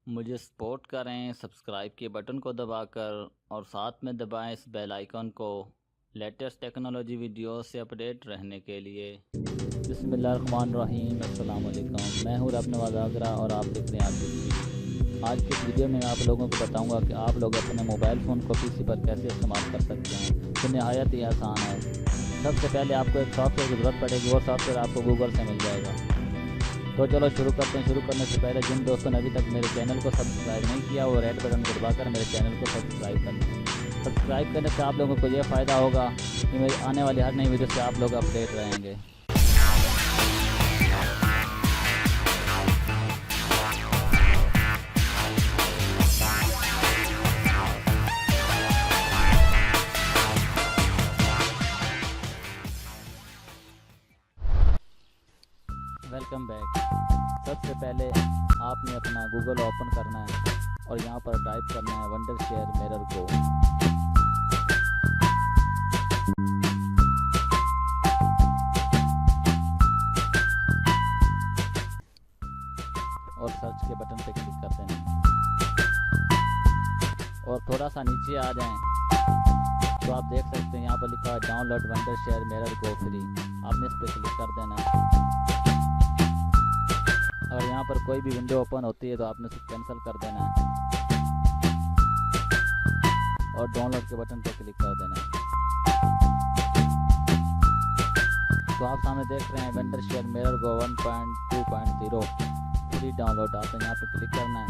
मुझे सपोर्ट करें सब्सक्राइब के बटन को दबाकर और साथ में दबाएं इस बेल आइकन को लेटेस्ट टेक्नोलॉजी वीडियो से अपडेट रहने के लिए। बिस्मिल्लाहिर्रहमानिर्रहीम, अस्सलाम वालेकुम। मैं हूँ रब नवाज़ आगरा और आप देख रहे हैं आज की आज के वीडियो में मैं आप लोगों को बताऊंगा कि आप लोग अपने मोबाइल फ़ोन को पीसी पर कैसे इस्तेमाल कर सकते हैं। तो नहायत ही आसान है। सबसे पहले आपको एक सॉफ्टवेयर की ज़रूरत पड़ेगी और सॉफ्टवेयर आपको गूगल से मिल जाएगा। तो चलो शुरू करते हैं। शुरू करने से पहले जिन दोस्तों ने अभी तक मेरे चैनल को सब्सक्राइब नहीं किया वो रेड बटन को दबाकर मेरे चैनल को सब्सक्राइब कर लें। सब्सक्राइब करने से आप लोगों को ये फ़ायदा होगा कि मेरी आने वाली हर नई वीडियो से आप लोग अपडेट रहेंगे। Welcome back. सबसे पहले आपने अपना गूगल ओपन करना है और यहाँ पर टाइप करना है वंडरशेयर मिरर गो। और सर्च के बटन पे क्लिक कर देना और थोड़ा सा नीचे आ जाएं तो आप देख सकते हैं यहाँ पर लिखा है डाउनलोड वंडरशेयर मिरर गो फ्री। आपने इस पर क्लिक कर देना है। और यहाँ पर कोई भी विंडो ओपन होती है तो आपने उसे कैंसिल कर देना है और डाउनलोड के बटन पर क्लिक कर देना है। तो आप सामने देख रहे हैं वंडरशेयर मिरर गो 1.2.0 फ्री डाउनलोड। आपने यहाँ पर क्लिक करना है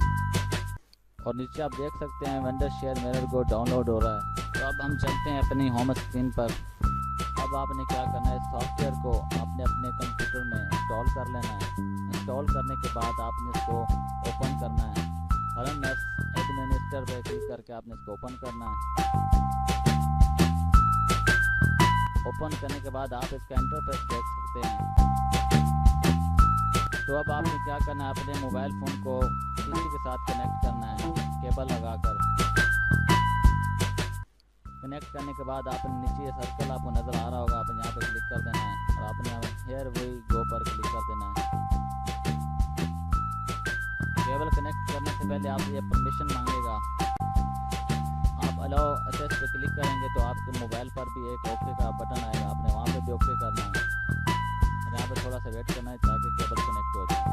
और नीचे आप देख सकते हैं वंडरशेयर मिरर गो डाउनलोड हो रहा है। तो अब हम चलते हैं अपनी होम स्क्रीन पर। अब आपने क्या करना है, सॉफ्टवेयर को आपने अपने कंप्यूटर में इंस्टॉल कर लेना है। इंस्टॉल करने के बाद आपने इसको ओपन करना है। रन एज एडमिनिस्ट्रेटर पर क्लिक करके आपने इसको ओपन करना है। ओपन करने के बाद आप इसका इंटरफेस देख सकते हैं। तो अब आपने क्या करना है, अपने मोबाइल फ़ोन को पीसी के साथ कनेक्ट करना है केबल लगाकर। कनेक्ट करने के बाद आपने नीचे सर्कल आपको नज़र आ रहा होगा, आपने यहाँ पर क्लिक कर देना है और आपने हेयर वी गो पर क्लिक कर देना है। केबल कनेक्ट करने से पहले आप ये परमिशन मांगेगा। आप अलाउ एक्सेस पे क्लिक करेंगे तो आपके मोबाइल पर भी एक ओके का बटन आएगा, आपने वहाँ पे भी ओके करना है और यहाँ पे थोड़ा सा वेट करना है ताकि केबल कनेक्ट हो जाए।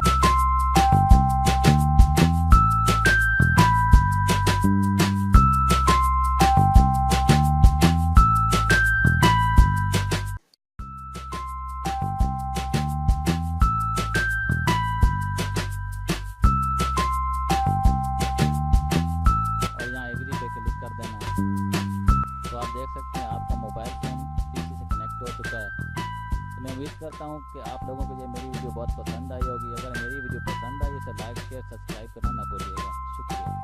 तो आप देख सकते हैं आपका मोबाइल फ़ोन पीसी से कनेक्ट हो चुका है। तो मैं उम्मीद करता हूँ कि आप लोगों को ये मेरी वीडियो बहुत पसंद आई होगी। अगर मेरी वीडियो पसंद आई तो लाइक शेयर सब्सक्राइब करना ना भूलिएगा। शुक्रिया।